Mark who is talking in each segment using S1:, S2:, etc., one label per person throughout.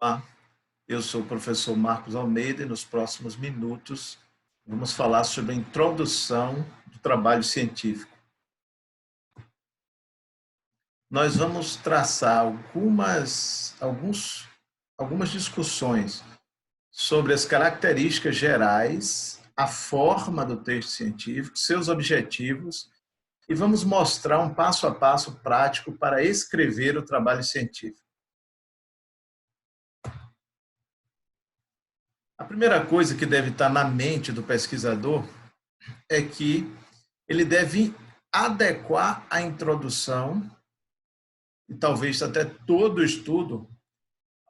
S1: Olá, eu sou o professor Marcos Almeida e nos próximos minutos vamos falar sobre a introdução do trabalho científico. Nós vamos traçar algumas discussões sobre as características gerais, a forma do texto científico, seus objetivos e vamos mostrar um passo a passo prático para escrever o trabalho científico. A primeira coisa que deve estar na mente do pesquisador é que ele deve adequar a introdução e talvez até todo o estudo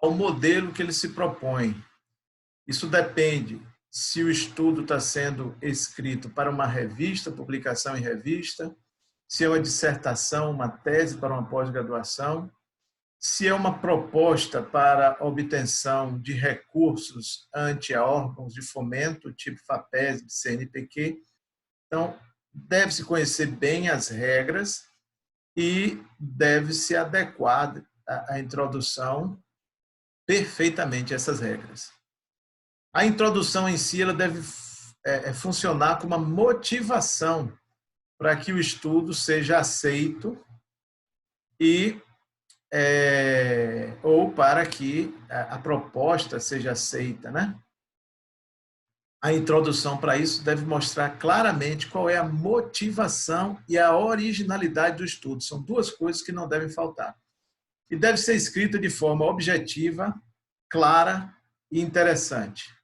S1: ao modelo que ele se propõe. Isso depende se o estudo está sendo escrito para uma revista, publicação em revista, se é uma dissertação, uma tese para uma pós-graduação, se é uma proposta para obtenção de recursos ante órgãos de fomento, tipo FAPESP, CNPq. Então, deve-se conhecer bem as regras e deve-se adequar a introdução perfeitamente a essas regras. A introdução em si ela deve funcionar como uma motivação para que o estudo seja aceito ou para que a proposta seja aceita, né? A introdução para isso deve mostrar claramente qual é a motivação e a originalidade do estudo. São duas coisas que não devem faltar. E deve ser escrita de forma objetiva, clara e interessante.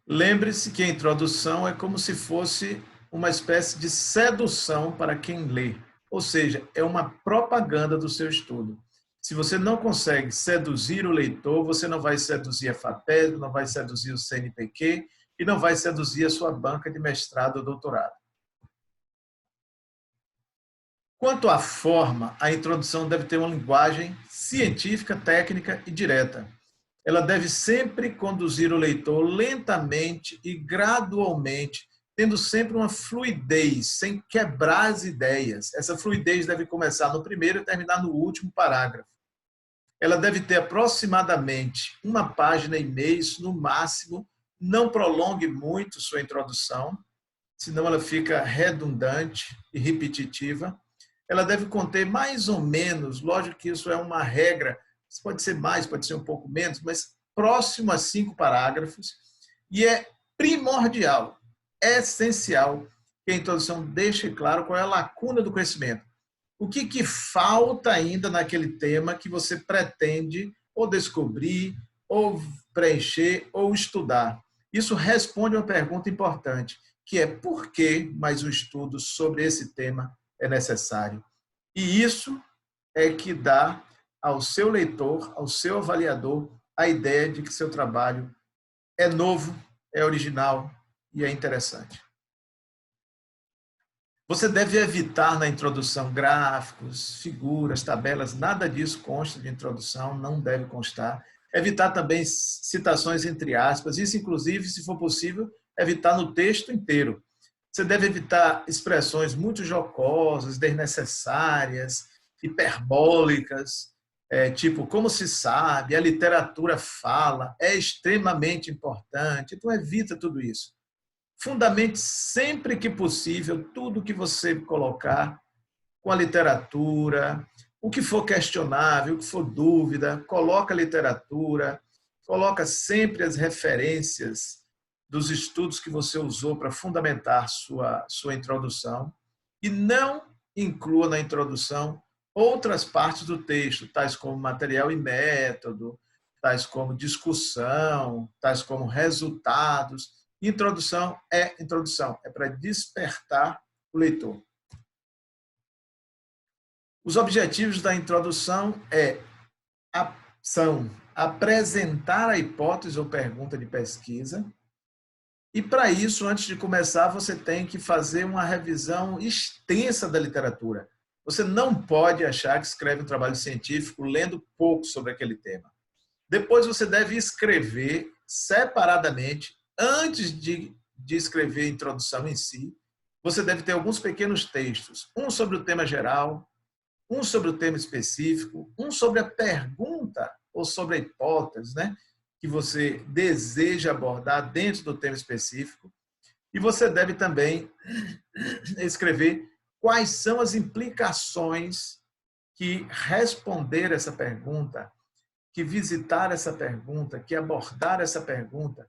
S1: Lembre-se que a introdução é como se fosse uma espécie de sedução para quem lê, ou seja, é uma propaganda do seu estudo. Se você não consegue seduzir o leitor, você não vai seduzir a FAPESP, não vai seduzir o CNPq e não vai seduzir a sua banca de mestrado ou doutorado. Quanto à forma, a introdução deve ter uma linguagem científica, técnica e direta. Ela deve sempre conduzir o leitor lentamente e gradualmente, tendo sempre uma fluidez, sem quebrar as ideias. Essa fluidez deve começar no primeiro e terminar no último parágrafo. Ela deve ter aproximadamente 1,5 páginas, isso no máximo. Não prolongue muito sua introdução, senão ela fica redundante e repetitiva. Ela deve conter mais ou menos, lógico que isso é uma regra, pode ser mais, pode ser um pouco menos, mas próximo a 5 parágrafos. E é primordial, é essencial que a introdução deixe claro qual é a lacuna do conhecimento. O que falta ainda naquele tema que você pretende ou descobrir, ou preencher, ou estudar. Isso responde a uma pergunta importante, que é por que mais um estudo sobre esse tema é necessário? E isso é que dá ao seu leitor, ao seu avaliador, a ideia de que seu trabalho é novo, é original e é interessante. Você deve evitar na introdução gráficos, figuras, tabelas, nada disso consta de introdução, não deve constar. Evitar também citações entre aspas, isso inclusive, se for possível, evitar no texto inteiro. Você deve evitar expressões muito jocosas, desnecessárias, hiperbólicas, tipo, como se sabe, a literatura fala, é extremamente importante, então evita tudo isso. Fundamente sempre que possível tudo que você colocar com a literatura, o que for questionável, o que for dúvida, coloca a literatura, coloca sempre as referências dos estudos que você usou para fundamentar sua introdução e não inclua na introdução outras partes do texto, tais como material e método, tais como discussão, tais como resultados. Introdução, é para despertar o leitor. Os objetivos da introdução são apresentar a hipótese ou pergunta de pesquisa, e para isso, antes de começar, você tem que fazer uma revisão extensa da literatura. Você não pode achar que escreve um trabalho científico lendo pouco sobre aquele tema. Depois você deve escrever separadamente, antes de escrever a introdução em si, você deve ter alguns pequenos textos. Um sobre o tema geral, um sobre o tema específico, um sobre a pergunta ou sobre a hipótese, né, que você deseja abordar dentro do tema específico. E você deve também escrever quais são as implicações que responder essa pergunta, que visitar essa pergunta, que abordar essa pergunta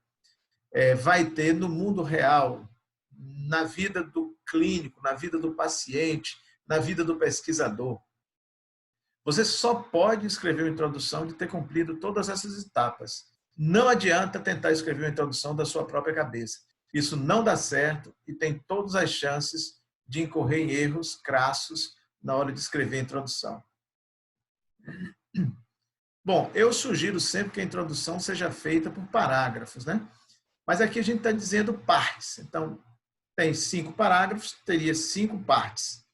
S1: vai ter no mundo real, na vida do clínico, na vida do paciente, na vida do pesquisador. Você só pode escrever uma introdução de ter cumprido todas essas etapas. Não adianta tentar escrever uma introdução da sua própria cabeça. Isso não dá certo e tem todas as chances de incorrer em erros crassos na hora de escrever a introdução. Bom, eu sugiro sempre que a introdução seja feita por parágrafos, né? Mas aqui a gente está dizendo partes. Então, tem 5 parágrafos, teria 5 partes.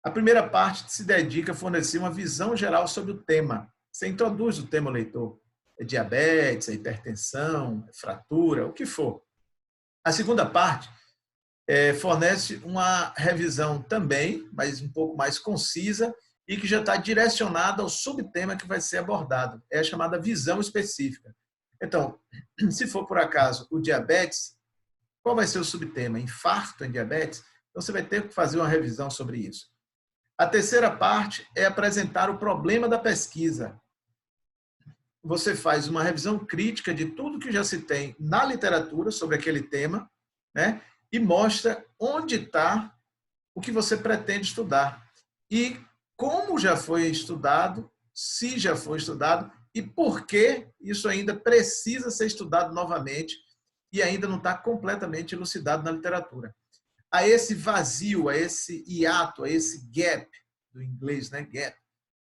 S1: A primeira parte se dedica a fornecer uma visão geral sobre o tema. Você introduz o tema ao leitor. É diabetes, é hipertensão, é fratura, o que for. A segunda parte fornece uma revisão também, mas um pouco mais concisa, e que já está direcionada ao subtema que vai ser abordado. É a chamada visão específica. Então, se for por acaso o diabetes, qual vai ser o subtema? Infarto em diabetes? Então, você vai ter que fazer uma revisão sobre isso. A terceira parte é apresentar o problema da pesquisa. Você faz uma revisão crítica de tudo que já se tem na literatura sobre aquele tema, né? E mostra onde está o que você pretende estudar. E como já foi estudado, se já foi estudado, e por que isso ainda precisa ser estudado novamente e ainda não está completamente elucidado na literatura. A esse vazio, a esse hiato, a esse gap, do inglês, né, gap,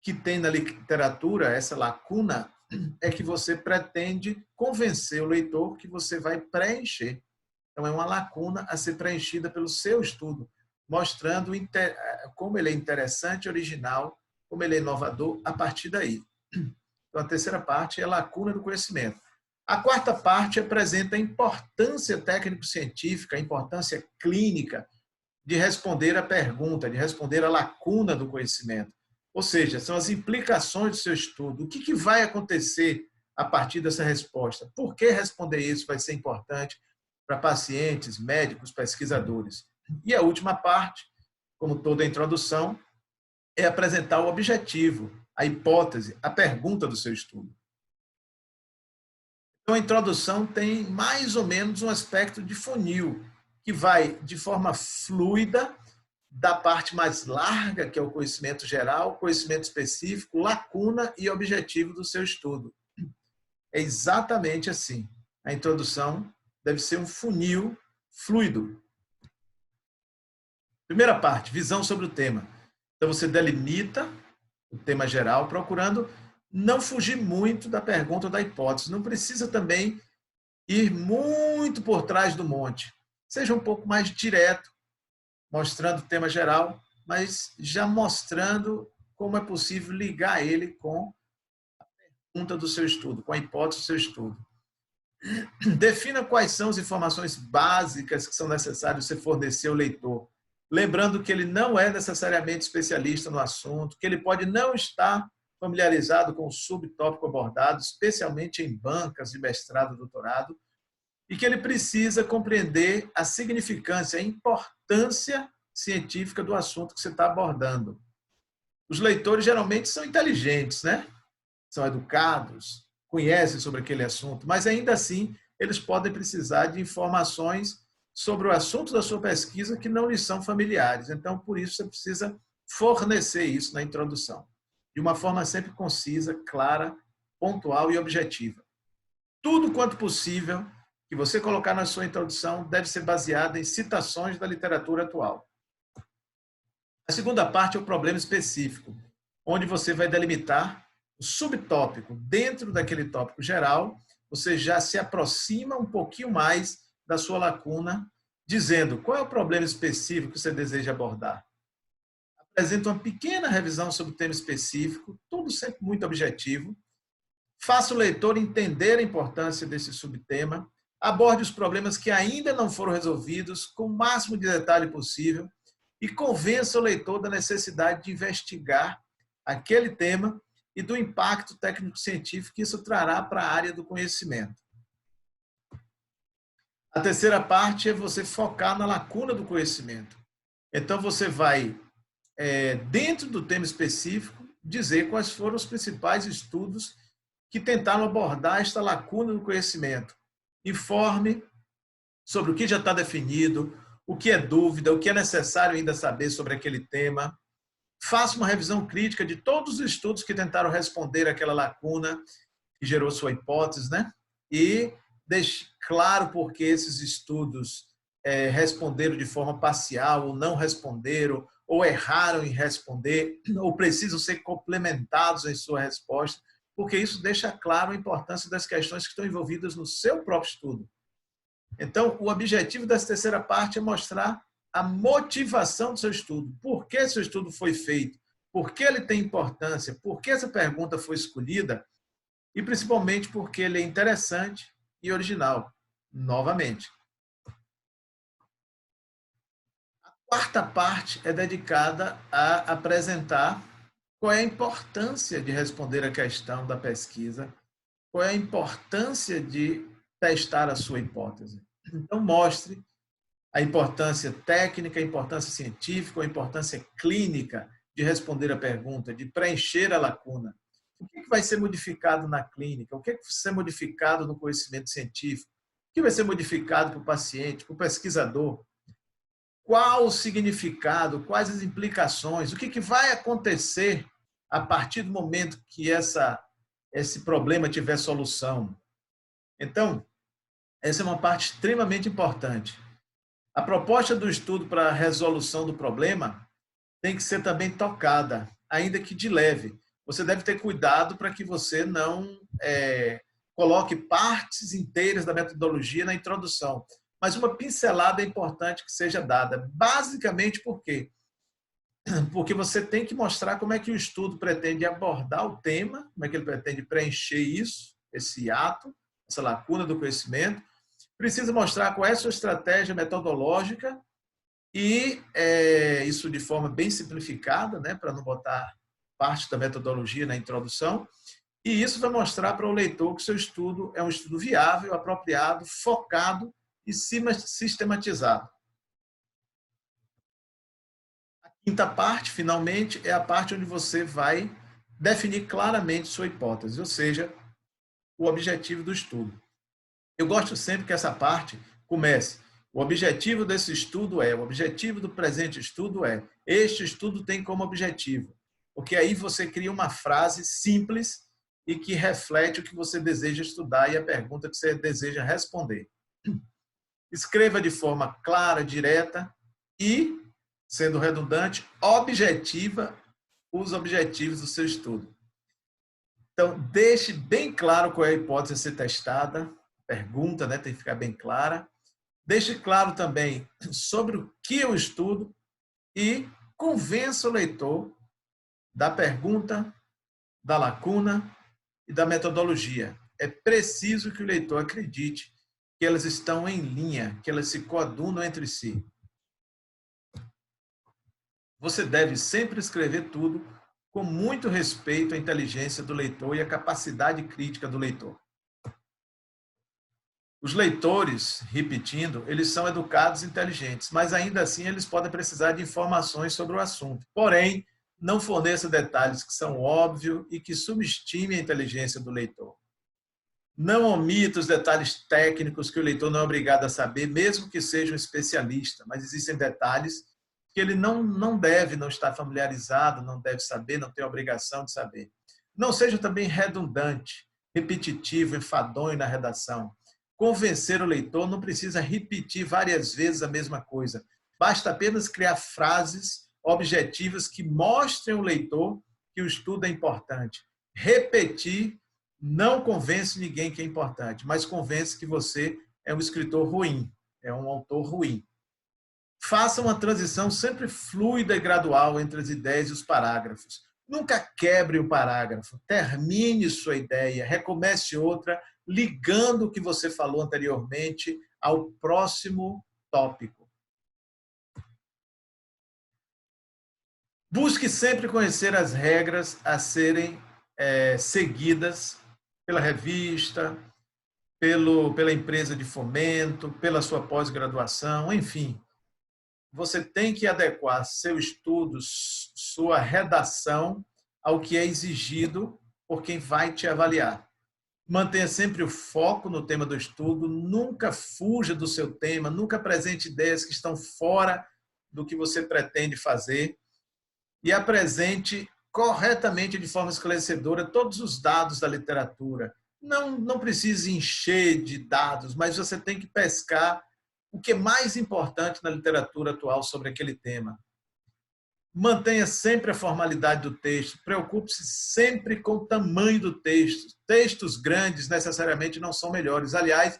S1: que tem na literatura, essa lacuna, é que você pretende convencer o leitor que você vai preencher. Então, é uma lacuna a ser preenchida pelo seu estudo, mostrando como ele é interessante, original, como ele é inovador a partir daí. Então, a terceira parte é a lacuna do conhecimento. A quarta parte apresenta a importância técnico-científica, a importância clínica de responder a pergunta, de responder a lacuna do conhecimento. Ou seja, são as implicações do seu estudo. O que vai acontecer a partir dessa resposta? Por que responder isso vai ser importante para pacientes, médicos, pesquisadores? E a última parte, como toda a introdução, é apresentar o objetivo, a hipótese, a pergunta do seu estudo. Então, a introdução tem mais ou menos um aspecto de funil, que vai de forma fluida da parte mais larga, que é o conhecimento geral, conhecimento específico, lacuna e objetivo do seu estudo. É exatamente assim. A introdução deve ser um funil fluido. Primeira parte, visão sobre o tema. Então, você delimita o tema geral, procurando não fugir muito da pergunta ou da hipótese. Não precisa também ir muito por trás do monte. Seja um pouco mais direto, mostrando o tema geral, mas já mostrando como é possível ligar ele com a pergunta do seu estudo, com a hipótese do seu estudo. Defina quais são as informações básicas que são necessárias você fornecer ao leitor. Lembrando que ele não é necessariamente especialista no assunto, que ele pode não estar familiarizado com o subtópico abordado, especialmente em bancas de mestrado e doutorado, e que ele precisa compreender a significância, a importância científica do assunto que você está abordando. Os leitores geralmente são inteligentes, né? São educados, conhecem sobre aquele assunto, mas ainda assim eles podem precisar de informações sobre o assunto da sua pesquisa que não lhes são familiares. Então, por isso, você precisa fornecer isso na introdução, de uma forma sempre concisa, clara, pontual e objetiva. Tudo quanto possível que você colocar na sua introdução deve ser baseado em citações da literatura atual. A segunda parte é o problema específico, onde você vai delimitar o subtópico. Dentro daquele tópico geral, você já se aproxima um pouquinho mais da sua lacuna, dizendo qual é o problema específico que você deseja abordar. Apresenta uma pequena revisão sobre o tema específico, tudo sempre muito objetivo. Faça o leitor entender a importância desse subtema. Aborde os problemas que ainda não foram resolvidos com o máximo de detalhe possível e convença o leitor da necessidade de investigar aquele tema e do impacto técnico-científico que isso trará para a área do conhecimento. A terceira parte é você focar na lacuna do conhecimento. Então, você vai, dentro do tema específico, dizer quais foram os principais estudos que tentaram abordar esta lacuna do conhecimento. Informe sobre o que já está definido, o que é dúvida, o que é necessário ainda saber sobre aquele tema. Faça uma revisão crítica de todos os estudos que tentaram responder aquela lacuna que gerou sua hipótese, né? E deixe claro por que esses estudos responderam de forma parcial, ou não responderam, ou erraram em responder, ou precisam ser complementados em sua resposta, porque isso deixa claro a importância das questões que estão envolvidas no seu próprio estudo. Então, o objetivo dessa terceira parte é mostrar a motivação do seu estudo. Por que seu estudo foi feito? Por que ele tem importância? Por que essa pergunta foi escolhida? E principalmente porque ele é interessante e original. Novamente. A quarta parte é dedicada a apresentar qual é a importância de responder a questão da pesquisa, qual é a importância de testar a sua hipótese. Então, mostre a importância técnica, a importância científica, a importância clínica de responder a pergunta, de preencher a lacuna. O que vai ser modificado na clínica? O que vai ser modificado no conhecimento científico? O que vai ser modificado para o paciente, para o pesquisador? Qual o significado? Quais as implicações? O que vai acontecer a partir do momento que esse problema tiver solução? Então, essa é uma parte extremamente importante. A proposta do estudo para a resolução do problema tem que ser também tocada, ainda que de leve. Você deve ter cuidado para que você não coloque partes inteiras da metodologia na introdução, mas uma pincelada é importante que seja dada. Basicamente por quê? Porque você tem que mostrar como é que o estudo pretende abordar o tema, como é que ele pretende preencher isso, esse ato, essa lacuna do conhecimento. Precisa mostrar qual é a sua estratégia metodológica e isso de forma bem simplificada, né, para não botar parte da metodologia na introdução. E isso vai mostrar para o leitor que o seu estudo é um estudo viável, apropriado, focado e sistematizado. A quinta parte, finalmente, é a parte onde você vai definir claramente sua hipótese, ou seja, o objetivo do estudo. Eu gosto sempre que essa parte comece. O objetivo desse estudo o objetivo do presente estudo este estudo tem como objetivo. Porque aí você cria uma frase simples e que reflete o que você deseja estudar e a pergunta que você deseja responder. Escreva de forma clara, direta e, sendo redundante, objetiva os objetivos do seu estudo. Então, deixe bem claro qual é a hipótese a ser testada, pergunta, né, tem que ficar bem clara. Deixe claro também sobre o que eu estudo e convença o leitor da pergunta, da lacuna e da metodologia. É preciso que o leitor acredite que elas estão em linha, que elas se coadunam entre si. Você deve sempre escrever tudo com muito respeito à inteligência do leitor e à capacidade crítica do leitor. Os leitores, repetindo, eles são educados e inteligentes, mas ainda assim eles podem precisar de informações sobre o assunto. Porém, não forneça detalhes que são óbvios e que subestimem a inteligência do leitor. Não omita os detalhes técnicos que o leitor não é obrigado a saber, mesmo que seja um especialista, mas existem detalhes que ele não deve não estar familiarizado, não deve saber, não tem obrigação de saber. Não seja também redundante, repetitivo, enfadonho na redação. Convencer o leitor não precisa repetir várias vezes a mesma coisa. Basta apenas criar frases objetivas que mostrem ao leitor que o estudo é importante. Repetir não convence ninguém que é importante, mas convence que você é um escritor ruim, é um autor ruim. Faça uma transição sempre fluida e gradual entre as ideias e os parágrafos. Nunca quebre o parágrafo, termine sua ideia, recomece outra, ligando o que você falou anteriormente ao próximo tópico. Busque sempre conhecer as regras a serem seguidas pela revista, pela empresa de fomento, pela sua pós-graduação, enfim. Você tem que adequar seu estudo, sua redação ao que é exigido por quem vai te avaliar. Mantenha sempre o foco no tema do estudo, nunca fuja do seu tema, nunca apresente ideias que estão fora do que você pretende fazer e apresente corretamente, de forma esclarecedora, todos os dados da literatura. Não precisa encher de dados, mas você tem que pescar o que é mais importante na literatura atual sobre aquele tema. Mantenha sempre a formalidade do texto, preocupe-se sempre com o tamanho do texto. Textos grandes necessariamente não são melhores, aliás,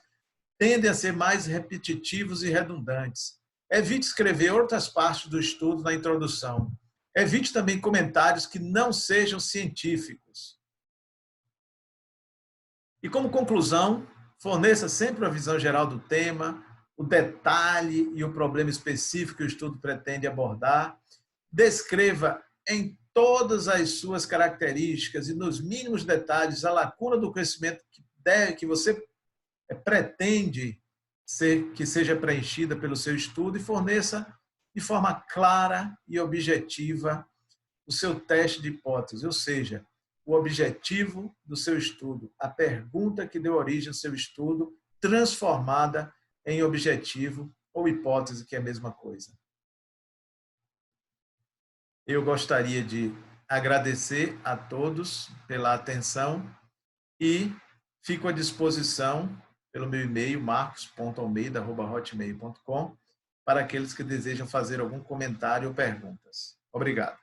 S1: tendem a ser mais repetitivos e redundantes. Evite escrever outras partes do estudo na introdução. Evite também comentários que não sejam científicos. E como conclusão, forneça sempre a visão geral do tema, o detalhe e o problema específico que o estudo pretende abordar. Descreva em todas as suas características e nos mínimos detalhes a lacuna do conhecimento que você pretende que seja preenchida pelo seu estudo e forneça de forma clara e objetiva o seu teste de hipótese, ou seja, o objetivo do seu estudo, a pergunta que deu origem ao seu estudo, transformada em objetivo ou hipótese, que é a mesma coisa. Eu gostaria de agradecer a todos pela atenção e fico à disposição pelo meu e-mail marcos.almeida@hotmail.com para aqueles que desejam fazer algum comentário ou perguntas. Obrigado.